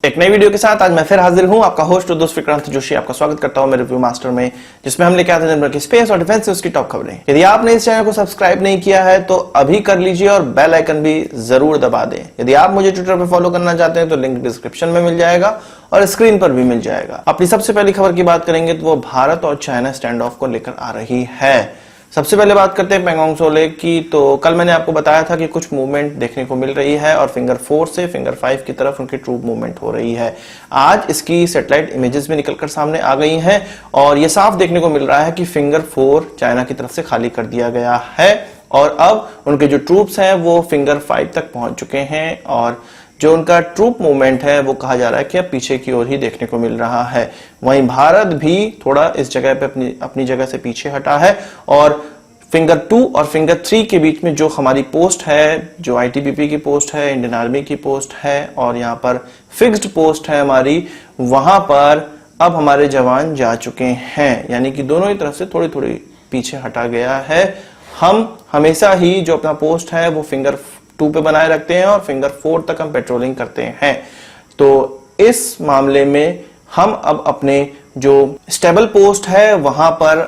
एक नई वीडियो के साथ आज मैं फिर हाजिर हूं, आपका होस्ट और दोस्त विक्रांत जोशी। आपका स्वागत करता हूं मेरे रिव्यू मास्टर में, जिसमें हम लेके आते हैं दिन भर की स्पेस और डिफेंस न्यूज की टॉप खबरें। यदि आपने इस चैनल को सब्सक्राइब नहीं किया है तो अभी कर लीजिए और बेल आइकन भी जरूर दबा दें। यदि आप मुझे ट्विटर पर फॉलो करना चाहते हैं तो लिंक डिस्क्रिप्शन में मिल जाएगा और स्क्रीन पर भी मिल जाएगा। अपनी सबसे पहली खबर की बात करेंगे तो वो भारत और चाइना स्टैंड ऑफ को लेकर आ रही है। सबसे पहले बात करते हैं पेंगोंग त्सो की। तो कल मैंने आपको बताया था कि कुछ मूवमेंट देखने को मिल रही है और फिंगर 4 से फिंगर 5 की तरफ उनकी ट्रूप मूवमेंट हो रही है। आज इसकी सैटेलाइट इमेजेस भी निकलकर सामने आ गई हैं और यह साफ देखने को मिल रहा है कि फिंगर 4 चाइना की तरफ से खाली कर दिया गया है और अब उनके जो ट्रूप्स हैं वो फिंगर 5 तक पहुंच चुके हैं और जो उनका ट्रूप मूवमेंट है वो कहा जा रहा है कि अब पीछे की ओर ही देखने को मिल रहा है। वहीं भारत भी थोड़ा इस जगह पे अपनी जगह से पीछे हटा है और फिंगर 2 और फिंगर 3 के बीच में जो हमारी पोस्ट है, जो आईटीबीपी की पोस्ट है, इंडियन आर्मी की पोस्ट है और यहाँ पर फिक्स्ड पोस्ट है हमारी, वहां पर अब हमारे जवान जा चुके हैं। यानी कि दोनों ही तरफ से थोड़ी थोड़ी पीछे हटा गया है। हम हमेशा ही जो अपना पोस्ट है वो फिंगर 2 पे बनाए रखते हैं और फिंगर 4 तक हम पेट्रोलिंग करते हैं। तो इस मामले में हम अब अपने जो स्टेबल पोस्ट है वहां पर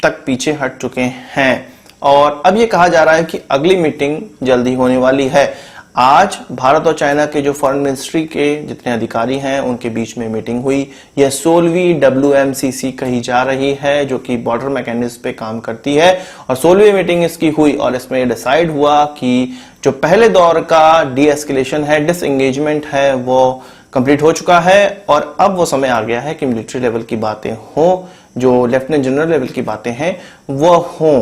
तक पीछे हट चुके हैं और अब ये कहा जा रहा है कि अगली मीटिंग जल्दी होने वाली है। आज भारत और चाइना के जो फॉरेन मिनिस्ट्री के जितने अधिकारी हैं उनके बीच में मीटिंग हुई। यह 16वीं WMCC कही जा रही है जो कि बॉर्डर मैकेनिज्म पे काम करती है और 16वीं मीटिंग इसकी हुई और इसमें डिसाइड हुआ कि जो पहले दौर का डीएस्केलेशन है, डिसएंगेजमेंट है, वो कंप्लीट हो चुका है और अब वो समय आ गया है कि मिलिट्री लेवल की बातें हों, जो लेफ्टिनेंट जनरल लेवल की बातें हैं वो हों।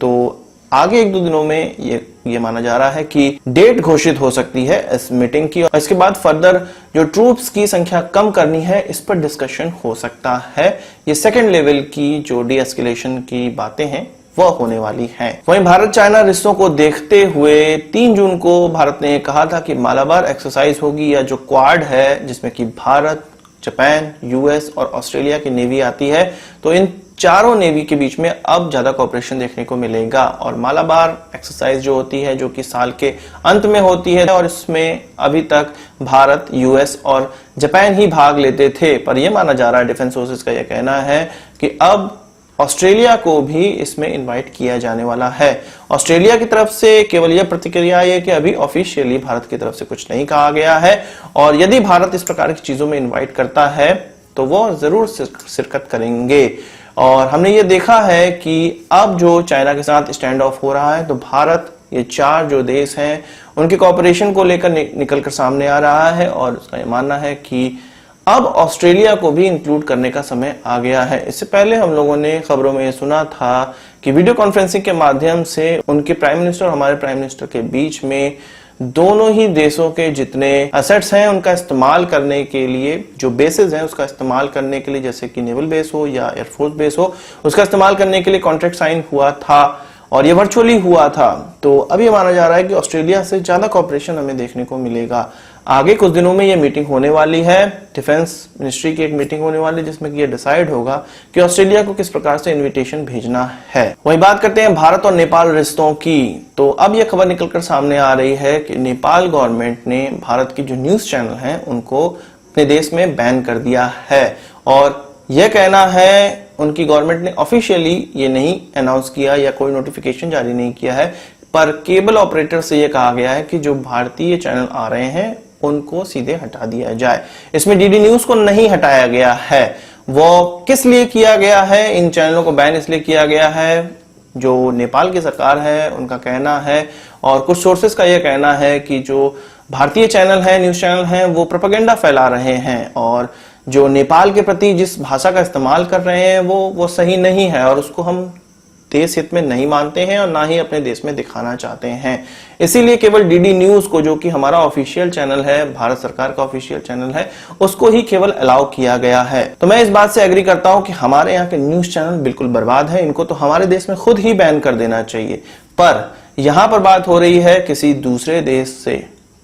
तो आगे 1-2 दिनों में ये माना जा रहा है कि डेट घोषित हो सकती है इस मीटिंग की और इसके बाद फर्दर जो ट्रूप्स की संख्या कम करनी है इस पर डिस्कशन हो सकता है। ये सेकेंड लेवल की जो डीएस्केलेशन की बातें हैं वह होने वाली हैं। वहीं भारत चाइना रिश्तों को देखते हुए 3 जून को भारत ने कहा था कि मालाबार एक्सरसाइज होगी, या जो क्वाड है जिसमें कि भारत, जापान, यूएस और ऑस्ट्रेलिया की नेवी आती है। तो इन चारों नेवी के बीच में अब ज्यादा कोऑपरेशन देखने को मिलेगा और मालाबार एक्सरसाइज जो होती है जो कि साल के अंत में होती है और इसमें अभी तक भारत, यूएस और जापान ही भाग लेते थे, पर यह माना जा रहा है, डिफेंस सोर्सेज का यह कहना है कि अब ऑस्ट्रेलिया को भी इसमें इनवाइट किया जाने वाला है। ऑस्ट्रेलिया की तरफ से केवल यह प्रतिक्रिया है कि अभी ऑफिशियली भारत की तरफ से कुछ नहीं कहा गया है और यदि भारत इस प्रकार की चीजों में इनवाइट करता है तो वो जरूर शिरकत करेंगे। और हमने ये देखा है कि अब जो चाइना के साथ स्टैंड ऑफ हो रहा है तो भारत, ये 4 जो देश हैं उनके कोऑपरेशन को लेकर निकलकर सामने आ रहा है और उसका ये मानना है कि अब ऑस्ट्रेलिया को भी इंक्लूड करने का समय आ गया है। इससे पहले हम लोगों ने खबरों में सुना था कि वीडियो कॉन्फ्रेंसिंग के माध्यम से उनके प्राइम मिनिस्टर और हमारे प्राइम मिनिस्टर के बीच में दोनों ही देशों के जितने एसेट्स हैं उनका इस्तेमाल करने के लिए, जो बेसेस हैं उसका इस्तेमाल करने के लिए, जैसे कि नेवल बेस हो या एयरफोर्स बेस हो, उसका इस्तेमाल करने के लिए कॉन्ट्रैक्ट साइन हुआ था और ये वर्चुअली हुआ था। तो अब ये माना जा रहा है कि ऑस्ट्रेलिया से ज्यादा कॉपरेशन हमें देखने को मिलेगा। आगे कुछ दिनों में ये मीटिंग होने वाली है, डिफेंस मिनिस्ट्री की एक मीटिंग होने वाली है जिसमें कि ये डिसाइड होगा कि ऑस्ट्रेलिया को किस प्रकार से इनविटेशन भेजना है। वहीं बात करते हैं भारत और नेपाल रिश्तों की। तो अब यह खबर निकलकर सामने आ रही है कि नेपाल गवर्नमेंट ने भारत की जो न्यूज चैनल हैं उनको अपने देश में बैन कर दिया है और यह कहना है, उनकी गवर्नमेंट ने ऑफिशियली ये नहीं अनाउंस किया या कोई नोटिफिकेशन जारी नहीं किया है, पर केबल ऑपरेटर से यह कहा गया है कि जो भारतीय चैनल आ रहे हैं उनको सीधे हटा दिया जाए। इसमें डीडी न्यूज को नहीं हटाया गया है। वो किस लिए किया गया है, इन चैनलों को बैन इसलिए किया गया है, जो नेपाल की सरकार है उनका कहना है और कुछ सोर्सेस का यह कहना है कि जो भारतीय चैनल है, न्यूज चैनल है, वो प्रोपेगेंडा फैला रहे हैं और जो नेपाल के प्रति जिस भाषा का इस्तेमाल कर रहे हैं वो सही नहीं है और उसको हम देश हित में नहीं मानते हैं और ना ही अपने देश में दिखाना चाहते हैं। इसीलिए केवल डीडी न्यूज को, जो कि हमारा ऑफिशियल चैनल है, भारत सरकार का ऑफिशियल चैनल है, उसको ही केवल अलाउ किया गया है। तो मैं इस बात से एग्री करता हूं कि हमारे यहाँ के न्यूज चैनल बिल्कुल बर्बाद है, इनको तो हमारे देश में खुद ही बैन कर देना चाहिए। पर यहां पर बात हो रही है किसी दूसरे देश से,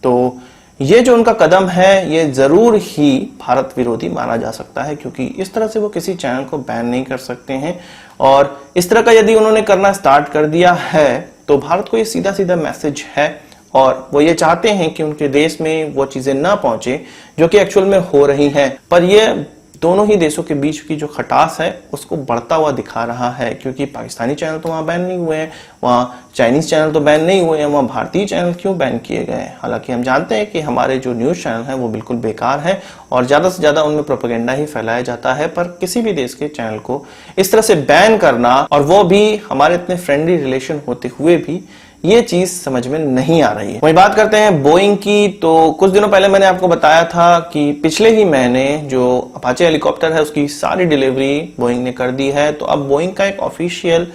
तो ये जो उनका कदम है ये जरूर ही भारत विरोधी माना जा सकता है, क्योंकि इस तरह से वो किसी चैनल को बैन नहीं कर सकते हैं और इस तरह का यदि उन्होंने करना स्टार्ट कर दिया है तो भारत को ये सीधा सीधा मैसेज है और वो ये चाहते हैं कि उनके देश में वो चीजें ना पहुंचे जो कि एक्चुअल में हो रही हैं। पर ये दोनों ही देशों के बीच की जो खटास है उसको बढ़ता हुआ दिखा रहा है, क्योंकि पाकिस्तानी चैनल तो वहां बैन नहीं हुए हैं, वहाँ चाइनीज चैनल तो बैन नहीं हुए हैं, वहाँ भारतीय चैनल क्यों बैन किए गए हैं। हालांकि हम जानते हैं कि हमारे जो न्यूज चैनल हैं वो बिल्कुल बेकार हैं और ज्यादा से ज्यादा उनमें प्रोपेगेंडा ही फैलाया जाता है, पर किसी भी देश के चैनल को इस तरह से बैन करना, और वो भी हमारे इतने फ्रेंडली रिलेशन होते हुए भी, ये चीज समझ में नहीं आ रही है। वही बात करते हैं बोइंग की। तो कुछ दिनों पहले मैंने आपको बताया था कि पिछले ही महीने जो अपाचे हेलीकॉप्टर है उसकी सारी डिलीवरी बोइंग ने कर दी है। तो अब बोइंग का एक ऑफिशियल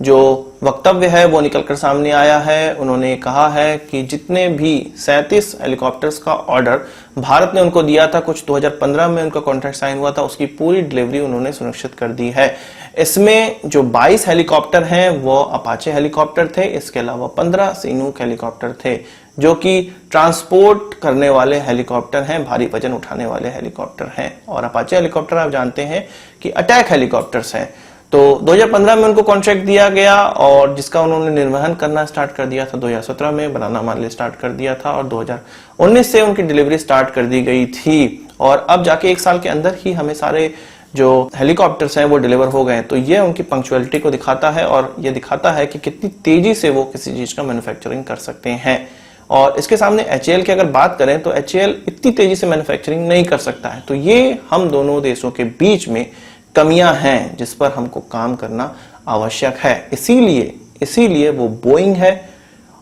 जो वक्तव्य है वो निकलकर सामने आया है। उन्होंने कहा है कि जितने भी 37 हेलीकॉप्टर्स का ऑर्डर भारत ने उनको दिया था, कुछ 2015 में उनका कॉन्ट्रैक्ट साइन हुआ था, उसकी पूरी डिलीवरी उन्होंने सुनिश्चित कर दी है। इसमें जो 22 हेलीकॉप्टर हैं वो अपाचे हेलीकॉप्टर थे, इसके अलावा 15 सीनूक हेलीकॉप्टर थे जो कि ट्रांसपोर्ट करने वाले हेलीकॉप्टर हैं, भारी वजन उठाने वाले हेलीकॉप्टर हैं। और अपाचे हेलीकॉप्टर आप जानते हैं कि अटैक हेलीकॉप्टर्स हैं। तो 2015 में उनको कॉन्ट्रैक्ट दिया गया और जिसका उन्होंने निर्वहन करना स्टार्ट कर दिया था 2017 में, बनाना मान स्टार्ट कर दिया था और 2019 से उनकी डिलीवरी स्टार्ट कर दी गई थी। और अब जाके 1 साल के अंदर ही हमें सारे जो हेलीकॉप्टर्स हैं वो डिलीवर हो गए। तो ये उनकी पंक्चुअलिटी को दिखाता है और ये दिखाता है कि कितनी तेजी से वो किसी चीज का मैन्युफैक्चरिंग कर सकते हैं। और इसके सामने HAL की अगर बात करें तो HAL इतनी तेजी से मैन्युफैक्चरिंग नहीं कर सकता है। तो ये हम दोनों देशों के बीच में कमियां हैं जिस पर हमको काम करना आवश्यक है। इसीलिए वो बोइंग है,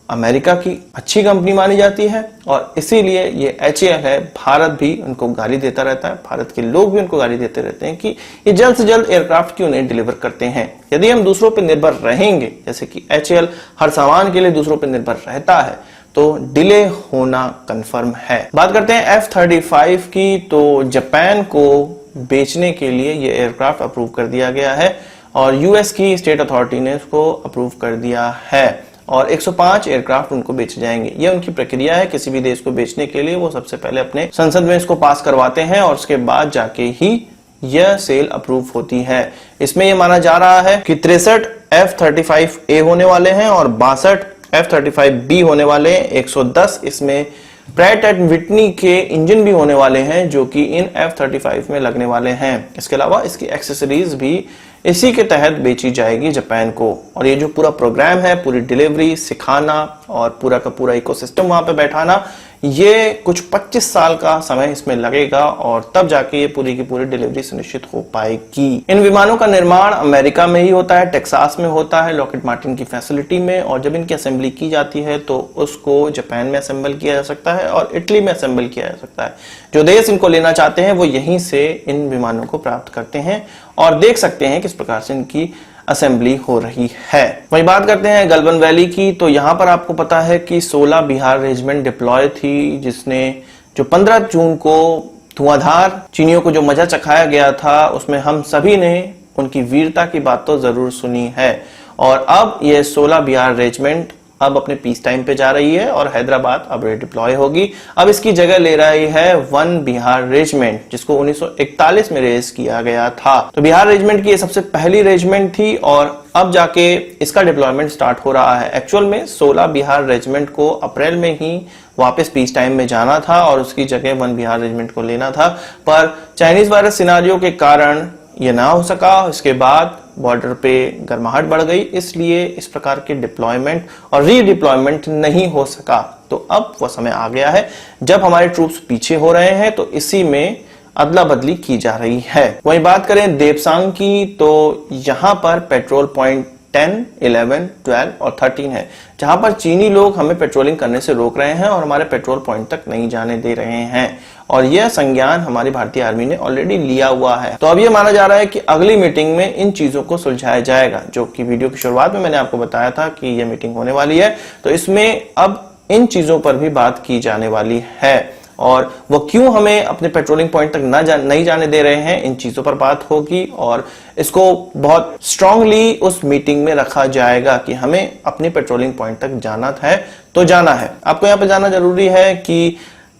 अमेरिका की अच्छी कंपनी मानी जाती है और इसीलिए ये HAL है। भारत भी उनको गाली देता रहता है, भारत के लोग भी उनको गाली देते रहते हैं कि ये जल्द से जल्द एयरक्राफ्ट क्यों नहीं डिलीवर करते हैं। यदि हम दूसरों पर निर्भर रहेंगे, जैसे कि HAL हर सामान के लिए दूसरों पर निर्भर रहता है, तो डिले होना कंफर्म है। बात करते हैं F-35 की। तो जापान को बेचने के लिए ये एयरक्राफ्ट अप्रूव कर दिया गया है और यूएस की स्टेट अथॉरिटी ने इसको अप्रूव कर दिया है और 105 एयरक्राफ्ट उनको बेचे जाएंगे। ये उनकी प्रक्रिया है। किसी भी देश को बेचने के लिए वो सबसे पहले अपने संसद में इसको पास करवाते हैं और उसके बाद जाके ही यह सेल अप्रूव होती है। इसमें यह माना जा रहा है कि 63 F-35A होने वाले हैं और 62 F-35B होने वाले हैं। 110 इसमें प्रैट एंड विटनी के इंजन भी होने वाले हैं जो कि इन F-35 में लगने वाले हैं। इसके अलावा इसकी एक्सेसरीज भी इसी के तहत बेची जाएगी जापान को। और ये जो पूरा प्रोग्राम है, पूरी डिलीवरी, सिखाना और पूरा का पूरा इकोसिस्टम वहां पे बैठाना, ये कुछ 25 साल का समय इसमें लगेगा और तब जाके ये पूरी की पूरी डिलीवरी सुनिश्चित हो पाएगी। इन विमानों का निर्माण अमेरिका में ही होता है, टेक्सास में होता है, लॉकहीड मार्टिन की फैसिलिटी में। और जब इनकी असेंबली की जाती है तो उसको जापान में असेंबल किया जा सकता है और इटली में असेंबल किया जा सकता है। जो देश इनको लेना चाहते हैं वो यहीं से इन विमानों को प्राप्त करते हैं और देख सकते हैं किस प्रकार से इनकी असेंबली हो रही है। वही बात करते हैं गलवान वैली की। तो यहां पर आपको पता है कि 16 बिहार रेजिमेंट डिप्लॉय थी, जिसने जो 15 जून को धुआंधार चीनियों को जो मजा चखाया गया था उसमें हम सभी ने उनकी वीरता की बात तो जरूर सुनी है। और अब ये 16 बिहार रेजिमेंट अब अपने पीस टाइम पे जा रही है और हैदराबाद अब डिप्लॉय होगी। अब इसकी जगह ले रही है 1 बिहार रेजिमेंट, जिसको 1941 में रेज किया गया था। तो बिहार रेजिमेंट की ये सबसे पहली रेजिमेंट थी और अब जाके इसका डिप्लॉयमेंट स्टार्ट हो रहा है। एक्चुअल में 16 बिहार रेजिमेंट को अप्रैल में ही वापस पीस टाइम में जाना था और उसकी जगह 1 बिहार रेजिमेंट को लेना था, पर चाइनीज वायरस सिनारियो के कारण ये ना हो सका। इसके बाद बॉर्डर पे गर्माहट बढ़ गई, इसलिए इस प्रकार के डिप्लॉयमेंट और रीडिप्लॉयमेंट नहीं हो सका। तो अब वो समय आ गया है जब हमारे ट्रूप्स पीछे हो रहे हैं, तो इसी में अदला बदली की जा रही है। वही बात करें देपसांग की, तो यहां पर पेट्रोल पॉइंट 10, 11, 12 और 13 है, जहां पर चीनी लोग हमें पेट्रोलिंग करने से रोक रहे हैं और हमारे पेट्रोल पॉइंट तक नहीं जाने दे रहे हैं। और यह संज्ञान हमारी भारतीय आर्मी ने ऑलरेडी लिया हुआ है। तो अब यह माना जा रहा है कि अगली मीटिंग में इन चीजों को सुलझाया जाएगा, जो कि वीडियो की शुरुआत में मैंने आपको बताया था कि यह मीटिंग होने वाली है। तो इसमें अब इन चीजों पर भी बात की जाने वाली है और वो क्यों हमें अपने पेट्रोलिंग पॉइंट तक नहीं जाने दे रहे हैं, इन चीजों पर बात होगी और इसको बहुत स्ट्रांगली उस मीटिंग में रखा जाएगा कि हमें अपने पेट्रोलिंग पॉइंट तक जाना है तो जाना है। आपको यहाँ पे जाना जरूरी है कि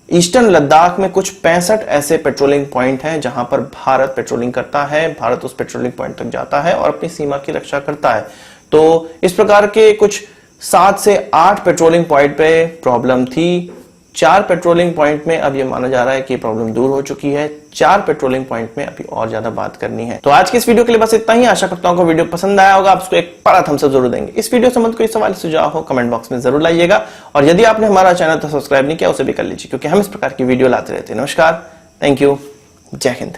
ईस्टर्न लद्दाख में कुछ 65 ऐसे पेट्रोलिंग पॉइंट हैं जहां पर भारत पेट्रोलिंग करता है। भारत उस पेट्रोलिंग पॉइंट तक जाता है और अपनी सीमा की रक्षा करता है। तो इस प्रकार के कुछ 7 से 8 पेट्रोलिंग पॉइंट पे प्रॉब्लम थी। 4 पेट्रोलिंग पॉइंट में अब ये माना जा रहा है कि प्रॉब्लम दूर हो चुकी है। 4 पेट्रोलिंग पॉइंट में अभी और ज्यादा बात करनी है। तो आज की इस वीडियो के लिए बस इतना ही। आशा करता हूं कि वीडियो पसंद आया होगा। आप उसको एक बड़ा थम्स अप जरूर देंगे। इस वीडियो संबंध कोई सवाल सुझाव हो कमेंट बॉक्स में जरूर लाइएगा, और यदि आपने हमारा चैनल तो सब्सक्राइब नहीं किया उसे भी कर लीजिए, क्योंकि हम इस प्रकार की वीडियो लाते रहते हैं। नमस्कार, थैंक यू, जय हिंद।